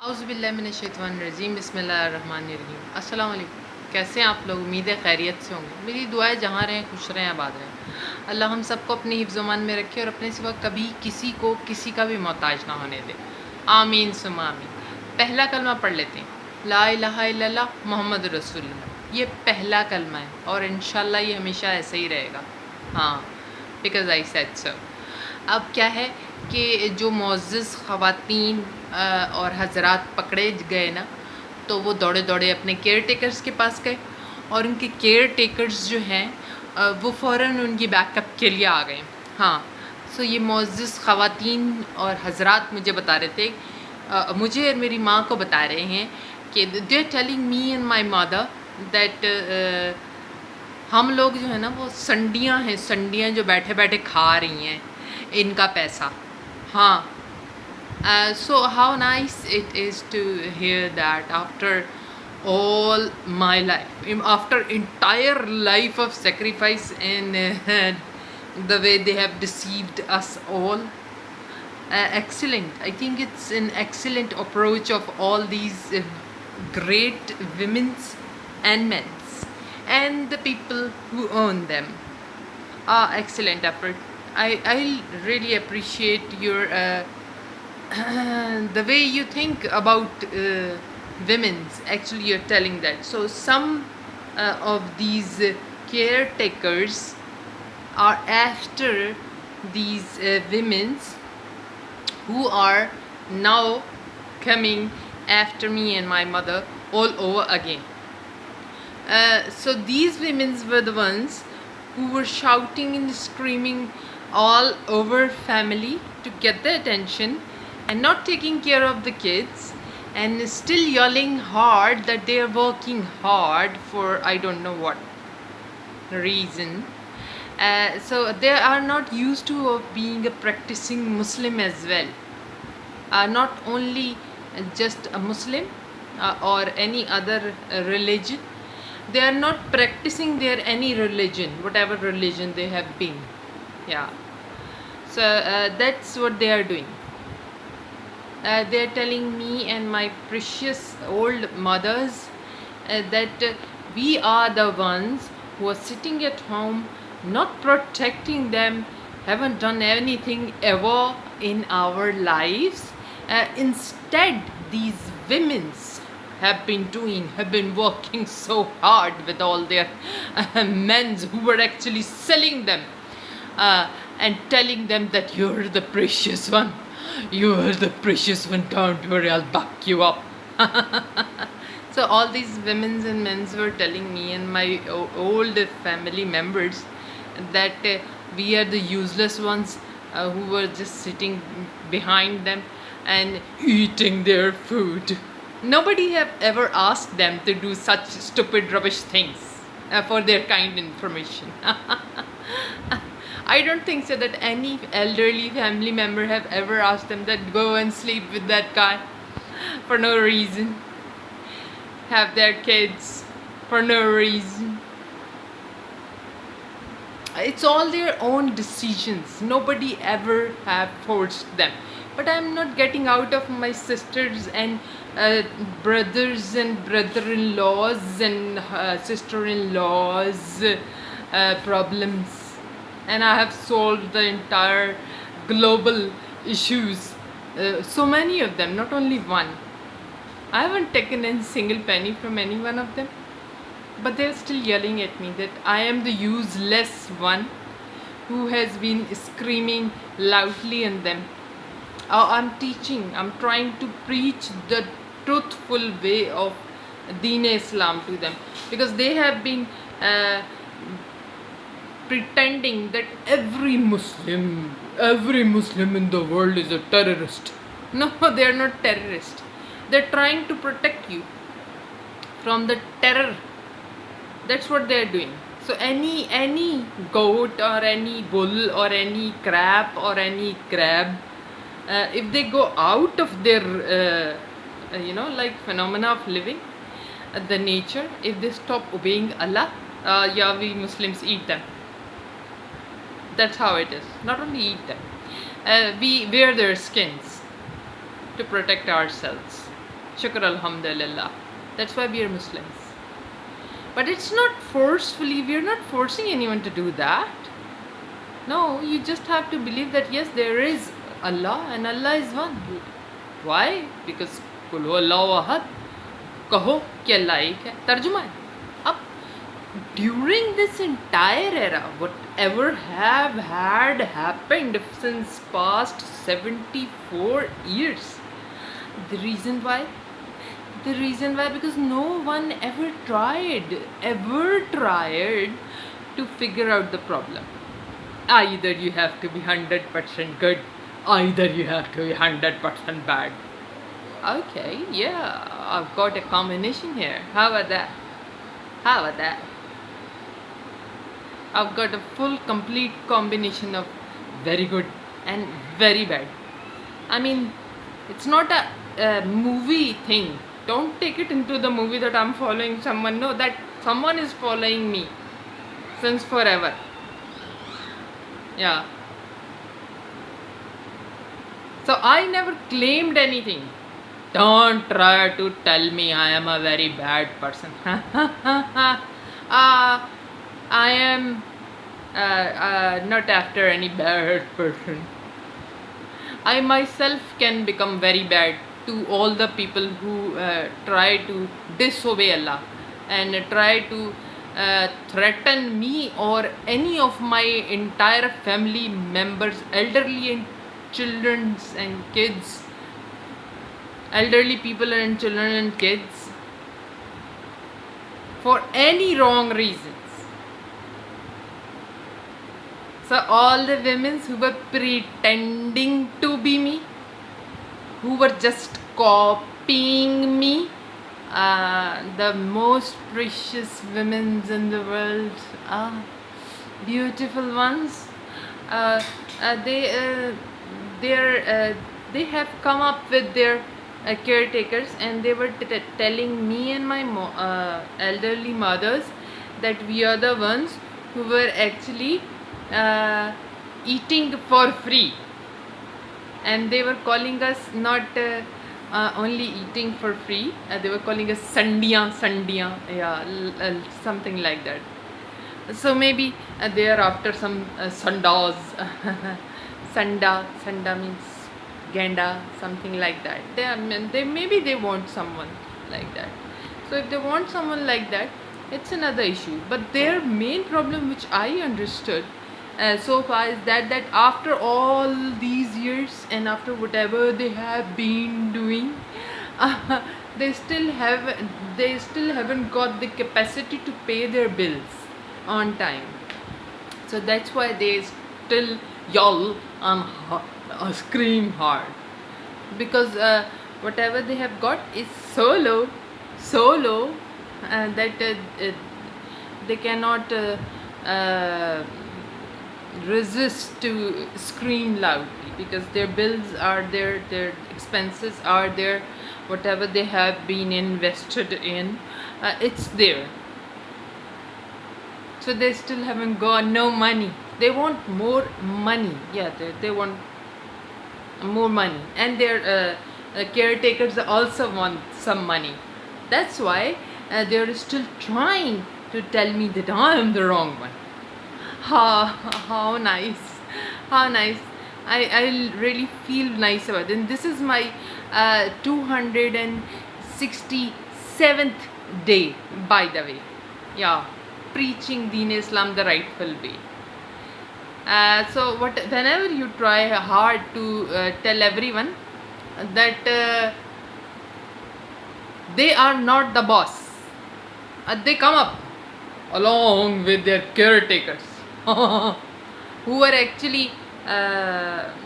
औज़ुबिल्लाहिमिनश्शैतानिर्रजीम बिस्मिल्लाहिर्रहमानिर्रहीम। अस्सलाम वालेकुम। कैसे हैं आप लोग? उम्मीद है खैरियत से होंगे। मेरी दुआ है जहाँ रहें खुश रहें, आबाद रहें। अल्लाह हम सबको अपने हिफ्ज़-ओ-मान में रखे और अपने सिवा कभी किसी को किसी का भी मोहताज ना होने दे। आमीन सुम्मा आमीन। पहला कलमा पढ़ लेते हैं, ला इलाहा इल्लल्लाह मुहम्मद रसूलुल्लाह। ये पहला कलमा है और इंशाल्लाह ये हमेशा ऐसे ही रहेगा। हाँ, बिकॉज़ आई सेड सो। अब क्या है कि जो मुअज़्ज़ज़ ख़वातीन और हज़रात पकड़े गए ना, तो वो दौड़े दौड़े अपने केयर टेकर्स के पास गए और उनके केयर टेकर्स जो हैं वो फ़ौरन उनकी बैकअप के लिए आ गए। हाँ, सो ये मुअज़्ज़ज़ ख़वातीन और हज़रात मुझे बता रहे थे, मुझे और मेरी माँ को बता रहे हैं कि they are telling me and my mother that हम लोग जो है ना वो संडियाँ जो बैठे बैठे खा रही हैं इनका पैसा। हाँ, so how nice it is to hear that after all my life, after entire life of sacrifice and the way they have deceived us all. Excellent. I think it's an excellent approach of all these great women's and men's and the people who own them. Excellent effort. I really appreciate your the way you think about women's. Actually, you're telling that. So some of these caretakers are after these women's who are now coming after me and my mother all over again. So these women's were the ones who were shouting and screaming all over family to get the attention and not taking care of the kids and still yelling hard that they are working hard for I don't know what reason. So they are not used to of being a practicing Muslim as well. Not only just a Muslim or any other religion. They are not practicing their any religion, whatever religion they have been. Yeah. So that's what they are doing. They are telling me and my precious old mothers that we are the ones who are sitting at home, not protecting them, haven't done anything ever in our lives. Instead, these women's have been working so hard with all their men who were actually selling them and telling them that you're the precious one. You're the precious one, don't worry, I'll back you up. So all these women's and men's were telling me and my old family members that we are the useless ones who were just sitting behind them and eating their food. Nobody have ever asked them to do such stupid rubbish things for their kind information. I don't think so that any elderly family member have ever asked them that go and sleep with that guy for no reason. Have their kids for no reason. It's all their own decisions. Nobody ever have forced them. But I'm not getting out of my sisters and brothers and brother-in-laws and sister-in-laws problems. And I have solved the entire global issues. So many of them, not only one. I haven't taken a single penny from any one of them. But they're still yelling at me that I am the useless one who has been screaming loudly in them. I'm teaching, I'm trying to preach the truthful way of deen Islam to them, because they have been pretending that every Muslim in the world is a terrorist. No, they are not terrorists. They're trying to protect you from the terror. That's what they're doing. So any goat or any bull or any crab or any crab, if they go out of their like phenomena of living, the nature, if they stop obeying Allah, yeah, we Muslims eat them. That's how it is. Not only eat them, we wear their skins to protect ourselves. Shukr alhamdulillah. That's why we are Muslims. But it's not forcefully, we are not forcing anyone to do that. No, you just have to believe that yes, there is Allah and Allah is one. Why? Because Kul hu Allahu ahad. कहो कि अल्लाह एक है, तर्जुमा है. अब during this entire era, whatever have had happened since past 74 years, the reason why, because no one ever tried to figure out the problem. Either you have to be 100% good, either you have to be 100% bad. Okay, yeah, I've got a combination here. How about that? I've got a full, complete combination of very good and very bad. I mean, it's not a movie thing. Don't take it into the movie that I'm following someone. No, that someone is following me since forever. Yeah. So I never claimed anything. Don't try to tell me I am a very bad person. I am not after any bad person. I myself can become very bad to all the people who try to disobey Allah and try to threaten me or any of my entire family members, elderly and children and kids. Elderly people and children and kids, for any wrong reasons. So all the women who were pretending to be me, who were just copying me, the most precious women in the world, beautiful ones, they have come up with their caretakers, and they were telling me and my elderly mothers that we are the ones who were actually eating for free, and they were calling us not only eating for free, they were calling us sandiyan, yeah, something like that. So maybe they are after some sandas. Sanda means Ganda, something like that. They maybe they want someone like that. So if they want someone like that, it's another issue. But their main problem, which I understood so far, is that after all these years and after whatever they have been doing, they still haven't got the capacity to pay their bills on time. So that's why they still yell and scream hard, because whatever they have got is so low that they cannot resist to scream loudly, because their bills are there, their expenses are there, whatever they have been invested in, it's there. So they still haven't got no money. They want more money. Yeah, they want more money, and their caretakers also want some money. That's why they're still trying to tell me that I am the wrong one. How nice, how nice. I really feel nice about it. And this is my 267th day, by the way. Yeah, preaching Deen Islam the rightful way. So whenever you try hard to tell everyone that they are not the boss, they come up along with their caretakers who are actually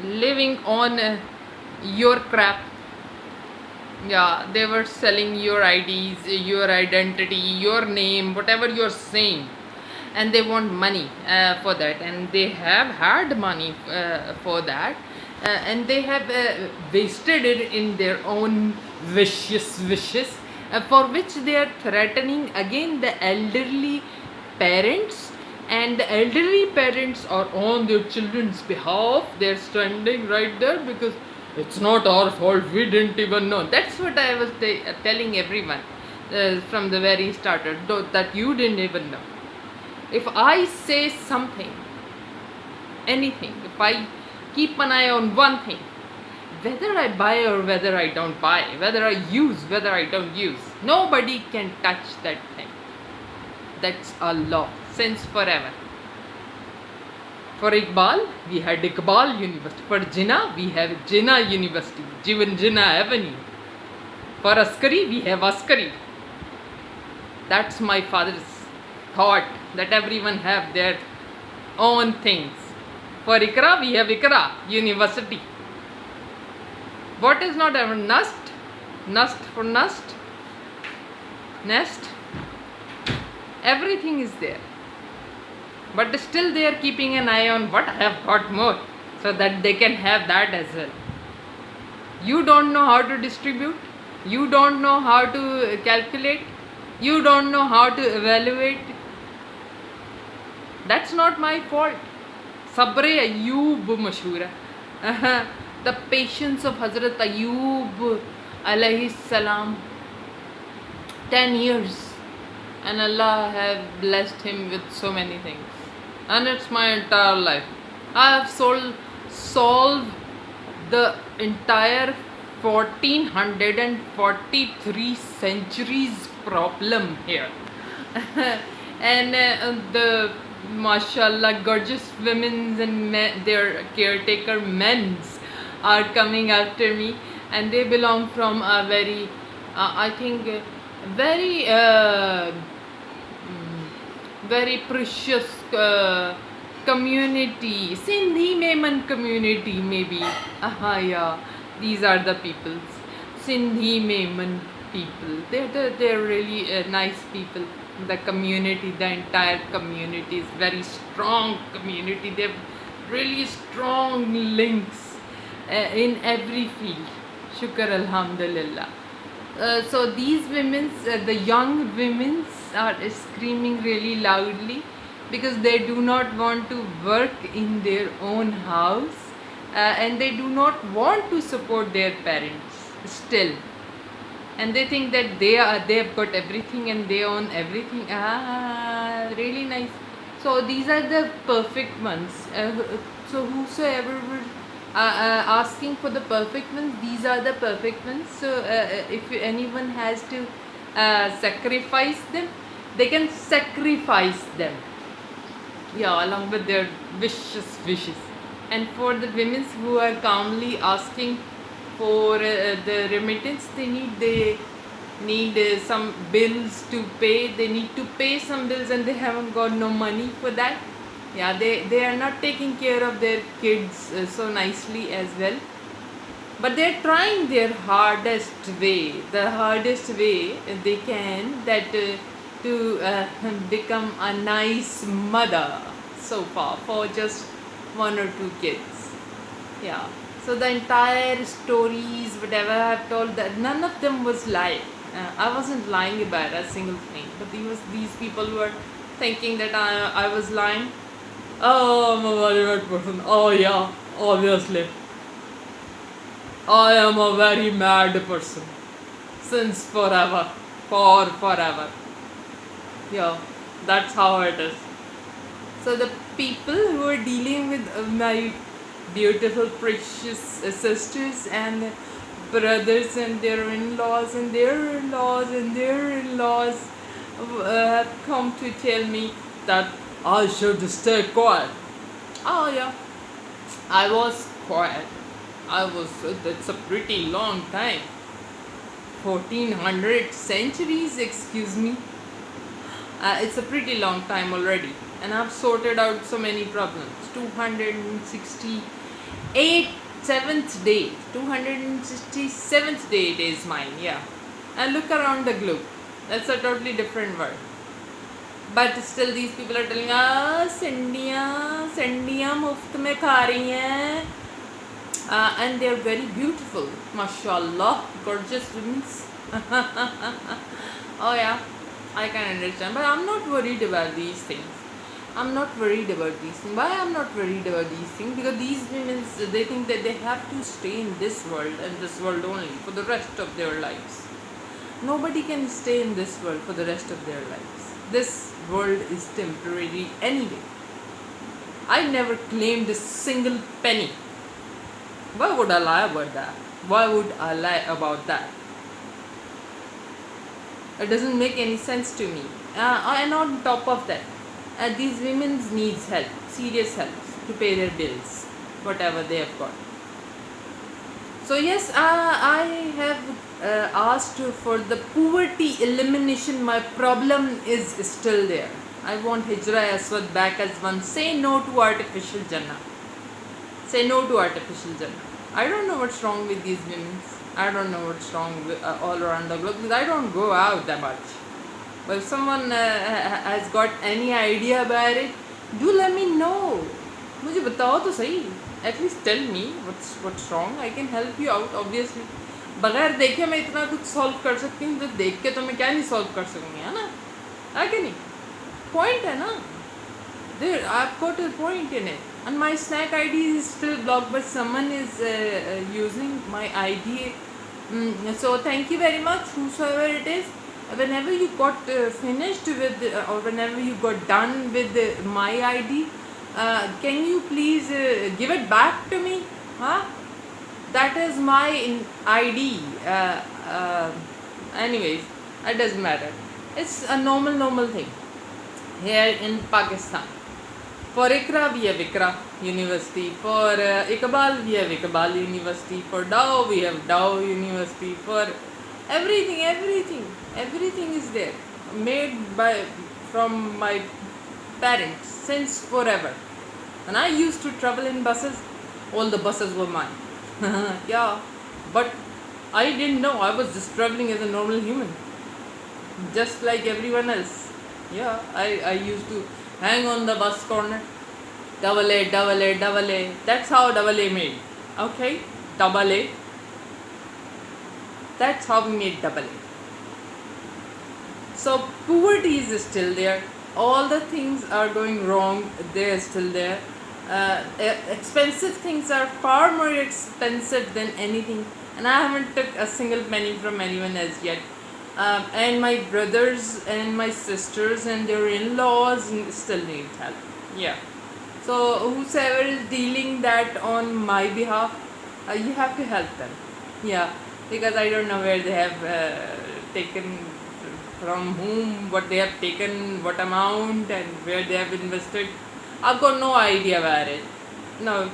living on your crap. Yeah, they were selling your IDs, your identity, your name, whatever you're saying, and they want money for that, and they have had money for that, and they have wasted it in their own vicious wishes, for which they are threatening again the elderly parents, and the elderly parents are on their children's behalf. They're standing right there because It's not our fault, we didn't even know. That's what I was telling everyone from the very start, that you didn't even know. If I say something, anything, if I keep an eye on one thing, whether I buy or whether I don't buy, whether I use, whether I don't use, nobody can touch that thing. That's a law since forever. For Iqbal, we had Iqbal University. For Jinnah, we have Jinnah University, Jinnah Avenue. For Askari, we have Askari. That's my father's thought, that everyone have their own things. For Ikra, we have Ikra University. What is not ever Nust? Nust for Nust. Nest. Everything is there. But still they are keeping an eye on what I have got more, so that they can have that as well. You don't know how to distribute. You don't know how to calculate. You don't know how to evaluate. That's not my fault. Sabre Ayyub mashhoor hai. The patience of Hazrat Ayyub alayhi salam. 10 years. And Allah have blessed him with so many things. And it's my entire life. I have solved the entire 1443 centuries problem here. And the mashallah gorgeous women and their caretaker men's are coming after me, and they belong from a very I think very precious community, Sindhi Memon community maybe. Yeah, these are the peoples, Sindhi Memon people. They're really nice people. The community, the entire community is very strong community. They have really strong links in every field. Shukr Alhamdulillah. So these women's, the young women's are screaming really loudly because they do not want to work in their own house and they do not want to support their parents still, and they think that they have got everything and they own everything. Really nice. So these are the perfect ones. So whosoever would asking for the perfect ones, these are the perfect ones. So if anyone has to sacrifice them, they can sacrifice them, yeah, along with their wishes. And for the women who are calmly asking for the remittance, they need some bills to pay. They need to pay some bills and they haven't got no money for that. Yeah, they are not taking care of their kids so nicely as well. But they're trying their hardest way, the hardest way they can, that to become a nice mother so far for just 1 or 2 kids. Yeah. So the entire stories, whatever I have told, that none of them was lie. I wasn't lying about a single thing. But these people were thinking that I was lying. Oh, I'm a very bad person. Oh yeah, obviously. I am a very mad person. Since forever. Forever. Yeah, that's how it is. So the people who are dealing with my beautiful, precious sisters and brothers and their in-laws and their in-laws and their in-laws have come to tell me that I should stay quiet. Oh yeah, I was quiet. That's a pretty long time. 1400 centuries, excuse me. It's a pretty long time already. And I've sorted out so many problems. 267th day. 267th day it is mine, yeah. And look around the globe. That's a totally different world. But still these people are telling us, Sendiya muft mein kha rahi hain. And they're very beautiful. MashaAllah. Gorgeous women. Oh yeah, I can understand. But I'm not worried about these things. I'm not worried about these things. Why I'm not worried about these things? Because these women, they think that they have to stay in this world and this world only for the rest of their lives. Nobody can stay in this world for the rest of their lives. This world is temporary anyway. I never claimed a single penny. Why would I lie about that? Why would I lie about that? It doesn't make any sense to me. And on top of that, these women needs help, serious help to pay their bills, whatever they have got. So yes, I have asked for the poverty elimination. My problem is still there. I want Hijra Aswad back as one. Say no to artificial Jannah. Say no to artificial Jannah. I don't know what's wrong with these women. I don't know what's wrong with, all around the globe, because I don't go out that much. But if someone has got any idea about it, do let me know. मुझे बताओ तो सही. At least tell me what's wrong. I can help you out, obviously. बगैर देखे मैं इतना कुछ solve कर सकती हूँ, तो देख के तो मैं क्या नहीं solve कर सकूँगी, है ना? है कि नहीं? Point है ना? There, I've got a point in it. And my snack ID is still blocked, but someone is using my ID. So thank you very much, whosoever it is. Whenever you got finished with, or whenever you got done with my ID, can you please give it back to me? Huh? That is my ID. Anyways, it doesn't matter. It's a normal thing here in Pakistan. For Ikra, we have Ikra University. For Iqbal, we have Iqbal University. For Dow, we have Dow University. For everything is there. Made from my parents since forever. When I used to travel in buses, all the buses were mine. Yeah, but I didn't know. I was just traveling as a normal human, just like everyone else. Yeah, I used to hang on the bus corner. Double A, double A, double A. That's how double A made. Okay, double A. That's how we made double A. So poverty is still there. All the things are going wrong. They're still there. Expensive things are far more expensive than anything. And I haven't took a single penny from anyone as yet. And my brothers and my sisters and their in-laws still need help. Yeah. So whosoever is dealing that on my behalf, you have to help them. Yeah. Because I don't know where they have taken, from whom, what they have taken, what amount, and where they have invested. I've got no idea about it. No.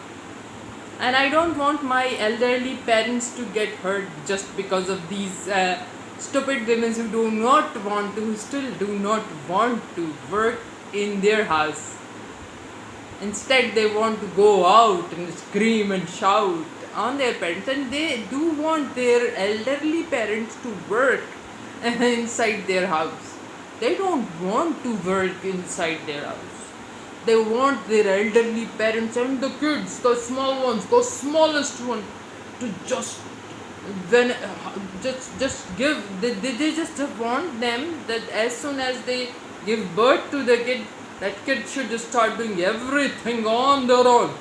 And I don't want my elderly parents to get hurt just because of these stupid women who do not want to, who still do not want to work in their house. Instead, they want to go out and scream and shout on their parents, and they do want their elderly parents to work inside their house. They don't want to work inside their house. They want their elderly parents and the kids, the small ones, the smallest one, to just give. They just want them that as soon as they give birth to the kid, that kid should just start doing everything on their own.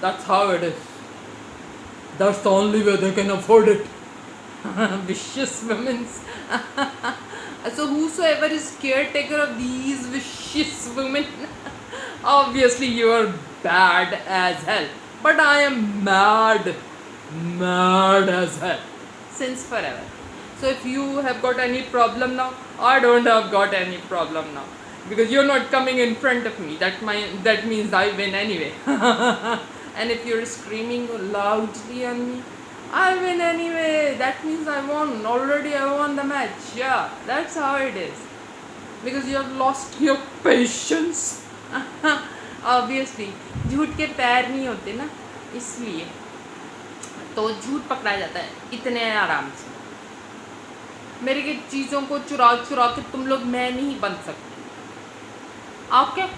That's how it is. That's the only way they can afford it. Vicious women. So whosoever is caretaker of these vicious women, obviously you are bad as hell. But I am mad as hell since forever. So if you have got any problem now, I don't have got any problem now. Because you're not coming in front of me. That means I win anyway. And if you're screaming loudly on me, I win anyway. That means I won. Already I won the match. Yeah, that's how it is. Because you have lost your patience. Obviously. झूठ के पैर नहीं होते ना, इसलिए तो झूठ पकड़ा जाता है इतने आराम से. मेरे के चीज़ों को चुरा के तुम लोग मैं नहीं बन सकते. Okay?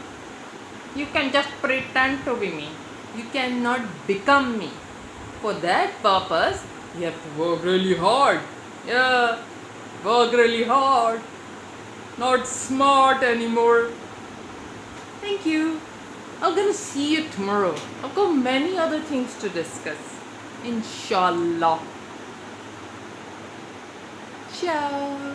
You can just pretend to be me. You cannot become me. For that purpose, you have to work really hard. Yeah, work really hard. Not smart anymore. Thank you. I'm gonna see you tomorrow. I've got many other things to discuss. Inshallah. Ciao.